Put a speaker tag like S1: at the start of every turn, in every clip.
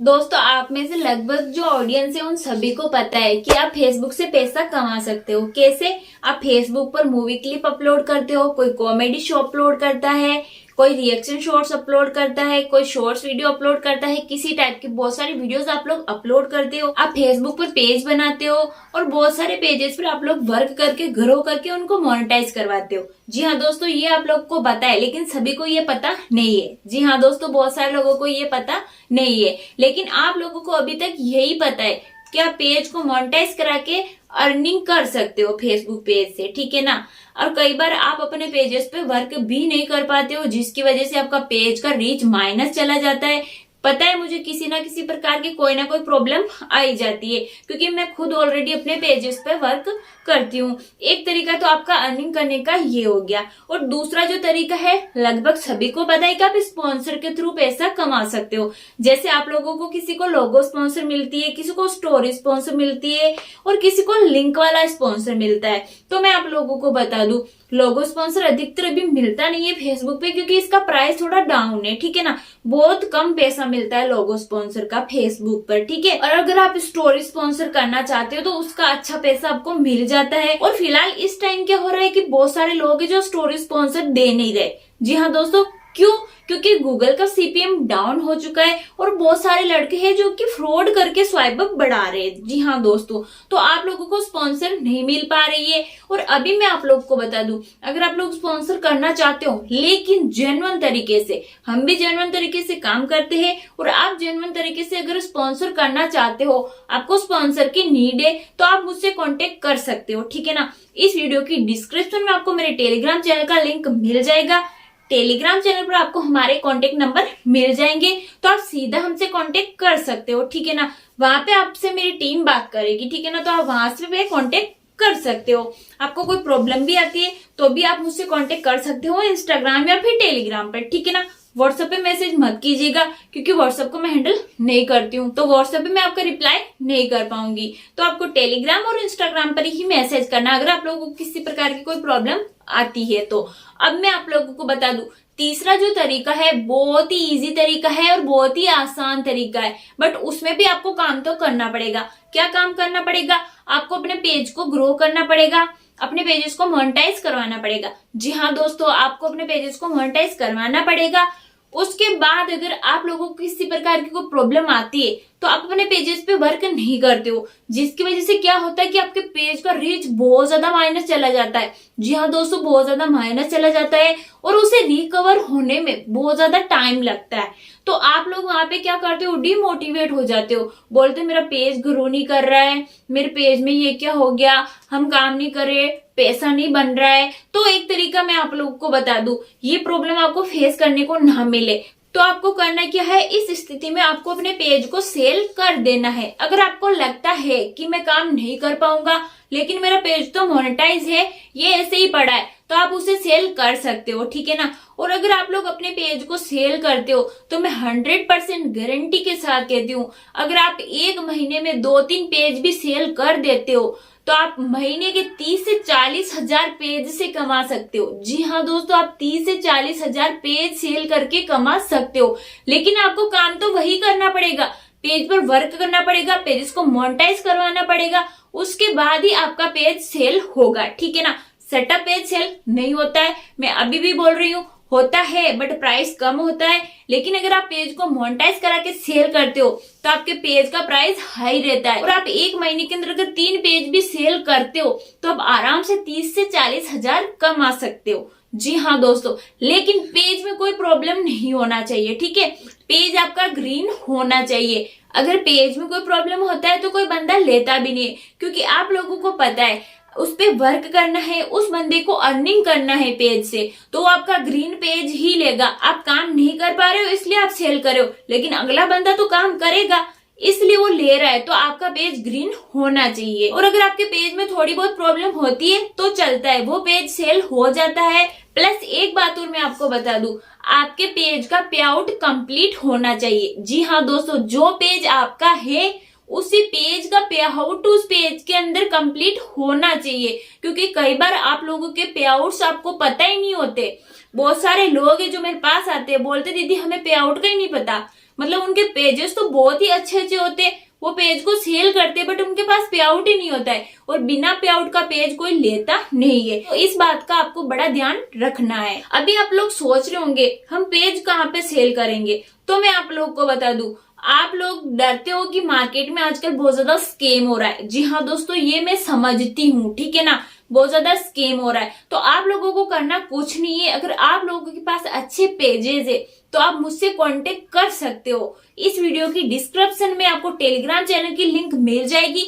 S1: दोस्तों, आप में से लगभग जो ऑडियंस है उन सभी को पता है कि आप फेसबुक से पैसा कमा सकते हो। कैसे? आप फेसबुक पर मूवी क्लिप अपलोड करते हो, कोई कॉमेडी शो अपलोड करता है, कोई रिएक्शन शॉर्ट्स अपलोड करता है, कोई शॉर्ट्स वीडियो अपलोड करता है, किसी टाइप की बहुत सारी वीडियोस आप लोग अपलोड करते हो। आप फेसबुक पर पेज बनाते हो और बहुत सारे पेजेस पर आप लोग वर्क करके ग्रो करके उनको मोनेटाइज करवाते हो। जी हाँ दोस्तों, ये आप लोग को पता है, लेकिन सभी को ये पता नहीं है। जी हाँ दोस्तों, बहुत सारे लोगों को ये पता नहीं है, लेकिन आप लोगों को अभी तक यही पता है कि आप पेज को मोनेटाइज करा के अर्निंग कर सकते हो फेसबुक पेज से, ठीक है ना। और कई बार आप अपने पेजेस पे वर्क भी नहीं कर पाते हो, जिसकी वजह से आपका पेज का रीच माइनस चला जाता है। पता है मुझे, किसी ना किसी प्रकार की कोई ना कोई प्रॉब्लम आई जाती है, क्योंकि मैं खुद ऑलरेडी अपने पेजेस पे वर्क करती हूँ। एक तरीका तो आपका अर्निंग करने का ये हो गया, और दूसरा जो तरीका है लगभग सभी को पता है कि आप स्पॉन्सर के थ्रू पैसा कमा सकते हो। जैसे आप लोगों को किसी को लोगो स्पॉन्सर मिलती है, किसी को स्टोरी स्पॉन्सर मिलती है और किसी को लिंक वाला स्पॉन्सर मिलता है। तो मैं आप लोगों को बता दूं, लोगो स्पॉन्सर अधिकतर अभी मिलता नहीं है फेसबुक पे, क्योंकि इसका प्राइस थोड़ा डाउन है, ठीक है ना। बहुत कम पैसा मिलता है लोगो स्पॉन्सर का फेसबुक पर, ठीक है। और अगर आप स्टोरी स्पॉन्सर करना चाहते हो तो उसका अच्छा पैसा आपको मिल जाता है। और फिलहाल इस टाइम क्या हो रहा है कि बहुत सारे लोग हैं जो स्टोरी स्पॉन्सर दे नहीं रहे। जी हाँ दोस्तों, क्यों? क्योंकि गूगल का सीपीएम डाउन हो चुका है और बहुत सारे लड़के हैं जो कि फ्रॉड करके स्वाइप अप बढ़ा रहे हैं। जी हाँ दोस्तों, तो आप लोगों को स्पॉन्सर नहीं मिल पा रही है। और अभी मैं आप लोगों को बता दूं, अगर आप लोग स्पॉन्सर करना चाहते हो लेकिन जेन्युइन तरीके से, हम भी जेन्युइन तरीके से काम करते हैं, और आप जेन्युइन तरीके से अगर स्पॉन्सर करना चाहते हो, आपको स्पॉन्सर की नीड है, तो आप मुझसे कॉन्टेक्ट कर सकते हो, ठीक है ना। इस वीडियो की डिस्क्रिप्शन में आपको मेरे टेलीग्राम चैनल का लिंक मिल जाएगा। टेलीग्राम चैनल पर आपको हमारे कांटेक्ट नंबर मिल जाएंगे, तो आप सीधा हमसे कांटेक्ट कर सकते हो, ठीक है ना। वहां पे आपसे मेरी टीम बात करेगी, ठीक है ना। तो आप वहां से कांटेक्ट कर सकते हो। आपको कोई प्रॉब्लम भी आती है तो भी आप मुझसे कांटेक्ट कर सकते हो, इंस्टाग्राम या फिर टेलीग्राम पर, ठीक है ना। व्हाट्सएप पे मैसेज मत कीजिएगा, क्योंकि व्हाट्सएप को मैं हैंडल नहीं करती हूँ, तो व्हाट्सएप पे मैं आपका रिप्लाई नहीं कर पाऊंगी। तो आपको टेलीग्राम और इंस्टाग्राम पर ही मैसेज करना, अगर आप लोगों को किसी प्रकार की कोई प्रॉब्लम आती है तो। अब मैं आप लोगों को बता दूं, तीसरा जो तरीका है बहुत ही इजी तरीका है और बहुत ही आसान तरीका है, बट उसमें भी आपको काम तो करना पड़ेगा। क्या काम करना पड़ेगा? आपको अपने पेज को ग्रो करना पड़ेगा, अपने पेजेस को मोनेटाइज करवाना पड़ेगा। जी हाँ दोस्तों, आपको अपने पेजेस को मोनेटाइज करवाना पड़ेगा। उसके बाद अगर आप लोगों को किसी प्रकार की कोई प्रॉब्लम आती है तो आप अपने पेजेस पे वर्क नहीं करते हो, जिसकी वजह से क्या होता है कि आपके पेज का रीच बहुत ज्यादा माइनस चला जाता है। जी हाँ दोस्तों, बहुत ज्यादा माइनस चला जाता है और उसे रिकवर होने में बहुत ज्यादा टाइम लगता है। तो आप लोग वहां पे क्या करते हो? डिमोटिवेट हो जाते हो, बोलते हो मेरा पेज ग्रो नहीं कर रहा है, मेरे पेज में ये क्या हो गया, हम काम नहीं कर रहे, पैसा नहीं बन रहा है। तो एक तरीका मैं आप लोगों को बता दूं, ये प्रॉब्लम आपको फेस करने को ना मिले तो आपको करना क्या है, इस स्थिति में आपको अपने पेज को सेल कर देना है। अगर आपको लगता है कि मैं काम नहीं कर पाऊंगा लेकिन मेरा पेज तो मोनेटाइज है, ये ऐसे ही पड़ा है, तो आप उसे सेल कर सकते हो, ठीक है ना। और अगर आप लोग अपने पेज को सेल करते हो तो मैं 100% गारंटी के साथ कहती हूँ, अगर आप एक महीने में 2-3 पेज भी सेल कर देते हो तो आप महीने के 30 से 40 हजार पेज से कमा सकते हो। जी हाँ दोस्तों, आप 30 से 40 हजार पेज सेल करके कमा सकते हो, लेकिन आपको काम तो वही करना पड़ेगा, पेज पर वर्क करना पड़ेगा, पेज को मोनेटाइज करवाना पड़ेगा, उसके बाद ही आपका पेज सेल होगा, ठीक है ना। सेटअप पेज सेल नहीं होता है, मैं अभी भी बोल रही हूँ, होता है बट प्राइस कम होता है। लेकिन अगर आप पेज को मोनेटाइज करा के सेल करते हो तो आपके पेज का प्राइस हाई रहता है, और आप एक महीने के अंदर अगर 3 पेज भी सेल करते हो तो आप आराम से 30 से 40 हजार कमा सकते हो। जी हाँ दोस्तों, लेकिन पेज में कोई प्रॉब्लम नहीं होना चाहिए, ठीक है। पेज आपका ग्रीन होना चाहिए। अगर पेज में कोई प्रॉब्लम होता है तो कोई बंदा लेता भी नहीं है, क्योंकि आप लोगों को पता है उस पे वर्क करना है, उस बंदे को अर्निंग करना है पेज से, तो आपका ग्रीन पेज ही लेगा। आप काम नहीं कर पा रहे हो इसलिए आप सेल कर रहे हो, लेकिन अगला बंदा तो काम करेगा इसलिए वो ले रहा है, तो आपका पेज ग्रीन होना चाहिए। और अगर आपके पेज में थोड़ी बहुत प्रॉब्लम होती है तो चलता है, वो पेज सेल हो जाता है। प्लस एक बात और मैं आपको बता दूं, आपके पेज का पे आउट कंप्लीट होना चाहिए। जी हाँ दोस्तों, जो पेज आपका है उसी पेज का पे आउट उस पेज के अंदर कंप्लीट होना चाहिए, क्योंकि कई बार आप लोगों के पे आउट्स आपको पता ही नहीं होते। बहुत सारे लोग हैं जो मेरे पास आते हैं, बोलते दीदी हमें पे आउट का ही नहीं पता। मतलब उनके पेजेस तो बहुत ही अच्छे अच्छे होते हैं, वो पेज को सेल करते, बट उनके पास पे आउट ही नहीं होता है, और बिना पे आउट का पेज कोई लेता नहीं है। तो इस बात का आपको बड़ा ध्यान रखना है। अभी आप लोग सोच रहे होंगे हम पेज कहाँ पे सेल करेंगे, तो मैं आप लोग को बता दूं, आप लोग डरते हो कि मार्केट में आजकल बहुत ज्यादा स्कैम हो रहा है। जी हाँ दोस्तों, ये मैं समझती हूँ, ठीक है ना, बहुत ज्यादा स्कैम हो रहा है। तो आप लोगों को करना कुछ नहीं है, अगर आप लोगों के पास अच्छे पेजेस है तो आप मुझसे कांटेक्ट कर सकते हो। इस वीडियो की डिस्क्रिप्शन में आपको टेलीग्राम चैनल की लिंक मिल जाएगी,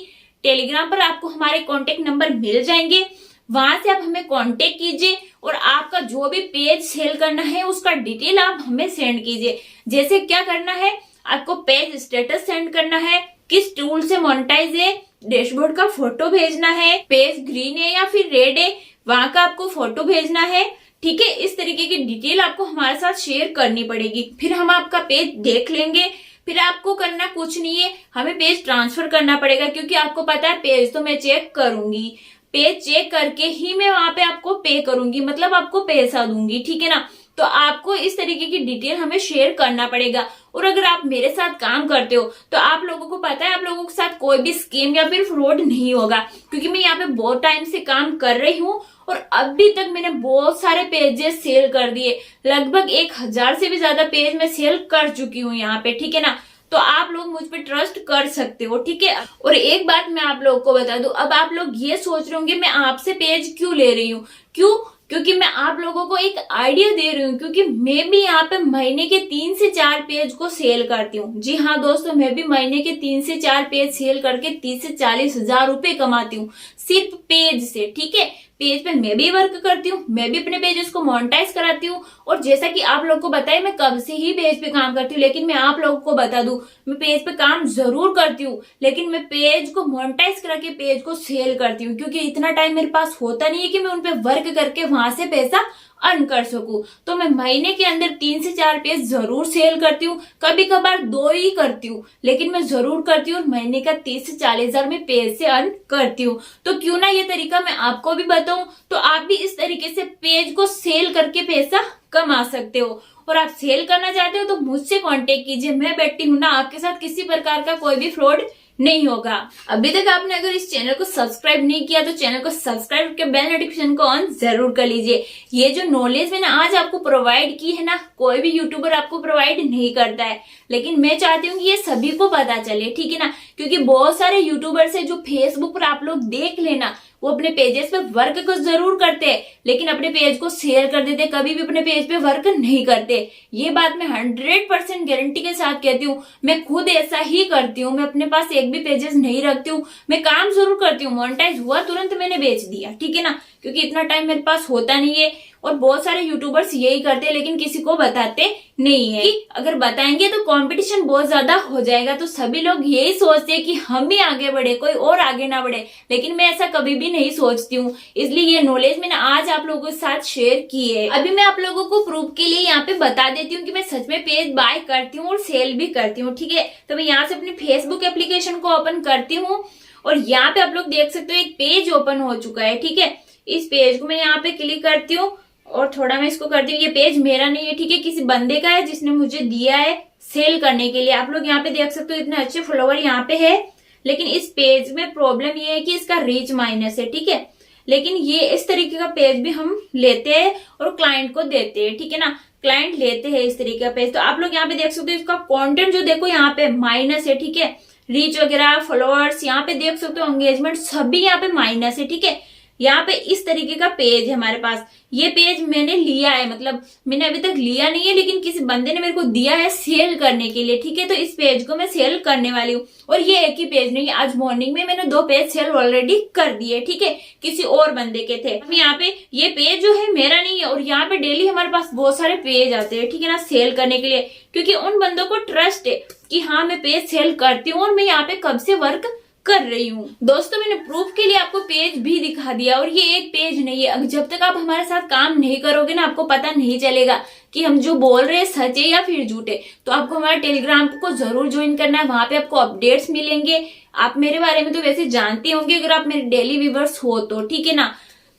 S1: टेलीग्राम पर आपको हमारे कांटेक्ट नंबर मिल जाएंगे, वहां से आप हमें कांटेक्ट कीजिए और आपका जो भी पेज सेल करना है उसका डिटेल आप हमें सेंड कीजिए। जैसे क्या करना है, आपको पेज स्टेटस सेंड करना है, किस टूल से मोनेटाइज है, डैशबोर्ड का फोटो भेजना है, पेज ग्रीन है या फिर रेड है वहां का आपको फोटो भेजना है, ठीक है। इस तरीके की डिटेल आपको हमारे साथ शेयर करनी पड़ेगी, फिर हम आपका पेज देख लेंगे। फिर आपको करना कुछ नहीं है, हमें पेज ट्रांसफर करना पड़ेगा, क्योंकि आपको पता है पेज तो मैं चेक करूंगी, पेज चेक करके ही मैं वहां पे आपको पे करूंगी, मतलब आपको पैसा दूंगी, ठीक है ना। तो आपको इस तरीके की डिटेल हमें शेयर करना पड़ेगा। और अगर आप मेरे साथ काम करते हो तो आप लोगों को पता है आप लोगों के साथ कोई भी स्कीम या फिर फ्रॉड नहीं होगा, क्योंकि मैं यहाँ पे बहुत टाइम से काम कर रही हूँ और अभी तक मैंने बहुत सारे पेजेस सेल कर दिए, लगभग 1000 से भी ज्यादा पेज मैं सेल कर चुकी हूँ यहाँ पे, ठीक है ना। तो आप लोग मुझ पे ट्रस्ट कर सकते हो, ठीक है। और एक बात मैं आप लोगों को बता दूं, अब आप लोग ये सोच रहे होंगे मैं आपसे पेज क्यों ले रही हूँ, क्यों, क्योंकि मैं आप लोगों को एक आइडिया दे रही हूँ, क्योंकि मैं भी यहाँ पे महीने के 3 से 4 पेज को सेल करती हूँ। जी हाँ दोस्तों, मैं भी महीने के 3 से 4 पेज सेल करके 30 से 40 हजार रुपए कमाती हूँ सिर्फ पेज से, ठीक है। पेज पे मैं भी वर्क करती हूँ, मैं भी अपने पेजेस को मोनेटाइज कराती हूँ। और जैसा कि आप लोग को बताया, मैं कब से ही पेज पे काम करती हूँ, लेकिन मैं आप लोगों को बता दूं, मैं पेज पे काम जरूर करती हूँ, लेकिन मैं पेज को मोनेटाइज करा के पेज को सेल करती हूँ, क्योंकि इतना टाइम मेरे पास होता नहीं है कि मैं उन पे वर्क करके वहां से पैसा अर्न कर सकूं। तो मैं महीने के अंदर 3 से 4 पेज जरूर सेल करती हूँ, कभी कभार 2 ही करती हूँ, लेकिन मैं जरूर करती हूँ। महीने का 30 से 40 हजार में पेज से अर्न करती हूँ। तो क्यों ना ये तरीका मैं आपको भी बताऊं, तो आप भी इस तरीके से पेज को सेल करके पैसा कमा सकते हो। और आप सेल करना चाहते हो तो मुझसे कांटेक्ट कीजिए, मैं बैठती हूँ ना, आपके साथ किसी प्रकार का कोई भी फ्रॉड नहीं होगा। अभी तक आपने अगर इस चैनल को सब्सक्राइब नहीं किया तो चैनल को सब्सक्राइब करके बेल नोटिफिकेशन को ऑन जरूर कर लीजिए। ये जो नॉलेज मैंने आज आपको प्रोवाइड की है ना, कोई भी यूट्यूबर आपको प्रोवाइड नहीं करता है, लेकिन मैं चाहती हूँ कि ये सभी को पता चले, ठीक है ना। क्योंकि बहुत सारे यूट्यूबर्स है जो फेसबुक पर आप लोग देख लेना, वो अपने पेजेस पे वर्क को जरूर करते हैं, लेकिन अपने पेज को शेयर कर देते, कभी भी अपने पेज पे वर्क नहीं करते। ये बात मैं 100% गारंटी के साथ कहती हूँ, मैं खुद ऐसा ही करती हूँ। मैं अपने पास एक भी पेजेस नहीं रखती हूँ, मैं काम जरूर करती हूँ, मोनेटाइज हुआ तुरंत मैंने बेच दिया, ठीक है ना, क्योंकि इतना टाइम मेरे पास होता नहीं है। और बहुत सारे यूट्यूबर्स यही करते हैं, लेकिन किसी को बताते नहीं है, कि अगर बताएंगे तो कंपटीशन बहुत ज्यादा हो जाएगा। तो सभी लोग यही सोचते हैं कि हम भी आगे बढ़े, कोई और आगे ना बढ़े, लेकिन मैं ऐसा कभी भी नहीं सोचती हूँ। इसलिए ये नॉलेज मैंने आज आप लोगों के साथ शेयर की है। अभी मैं आप लोगों को प्रूफ के लिए यहाँ पे बता देती हूँ कि मैं सच में पेज बाय करती हूँ और सेल भी करती हूँ, ठीक है। तो मैं यहाँ से अपनी फेसबुक एप्लीकेशन को ओपन करती हूँ और यहाँ पे आप लोग देख सकते हो एक पेज ओपन हो चुका है, ठीक है। इस पेज को मैं यहाँ पे क्लिक करती हूँ और थोड़ा मैं इसको करती हूँ। ये पेज मेरा नहीं है, ठीक है, किसी बंदे का है जिसने मुझे दिया है सेल करने के लिए। आप लोग यहाँ पे देख सकते हो इतने अच्छे फॉलोवर यहाँ पे है, लेकिन इस पेज में प्रॉब्लम ये है कि इसका रीच माइनस है, ठीक है। लेकिन ये इस तरीके का पेज भी हम लेते हैं और क्लाइंट को देते हैं, ठीक है ना, क्लाइंट लेते हैं इस तरीके का पेज। तो आप लोग यहाँ पे देख सकते हो इसका कॉन्टेंट जो देखो यहाँ पे माइनस है, ठीक है। रीच वगैरह, फॉलोअर्स यहाँ पे देख सकते हो, एंगेजमेंट सभी यहाँ पे माइनस है, ठीक है। यहाँ पे इस तरीके का पेज है हमारे पास। ये पेज मैंने लिया है, मतलब मैंने अभी तक लिया नहीं है, लेकिन किसी बंदे ने मेरे को दिया है सेल करने के लिए, ठीक है। तो इस पेज को मैं सेल करने वाली हूँ। और ये एक ही पेज नहीं, आज मॉर्निंग में मैंने 2 पेज सेल ऑलरेडी कर दिए, ठीक है, किसी और बंदे के थे। यहाँ पे ये पेज जो है मेरा नहीं है, और यहाँ पे डेली हमारे पास बहुत सारे पेज आते हैं, ठीक है ना, सेल करने के लिए, क्योंकि उन बंदों को ट्रस्ट है कि हाँ मैं पेज सेल करती हूँ और मैं यहाँ पे कब से वर्क कर रही हूँ। दोस्तों मैंने प्रूफ के लिए आपको पेज भी दिखा दिया, और ये एक पेज नहीं है। जब तक आप हमारे साथ काम नहीं करोगे ना, आपको पता नहीं चलेगा कि हम जो बोल रहे हैं सच है या फिर झूठ है। तो आपको हमारे टेलीग्राम को जरूर ज्वाइन करना है, वहां पे आपको अपडेट्स मिलेंगे। आप मेरे बारे में तो वैसे जानते होंगे अगर आप मेरे डेली व्यूवर्स हो तो, ठीक है ना।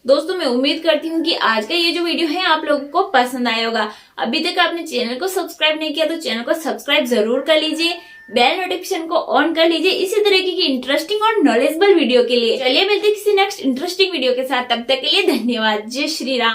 S1: दोस्तों मैं उम्मीद करती हूँ कि आज का ये जो वीडियो है आप लोगों को पसंद आया होगा। अभी तक आपने चैनल को सब्सक्राइब नहीं किया तो चैनल को सब्सक्राइब जरूर कर लीजिए, बेल नोटिफिकेशन को ऑन कर लीजिए इसी तरीके की इंटरेस्टिंग और नॉलेजेबल वीडियो के लिए। चलिए मिलते हैं किसी नेक्स्ट इंटरेस्टिंग वीडियो के साथ, तब तक के लिए धन्यवाद। जय श्री राम।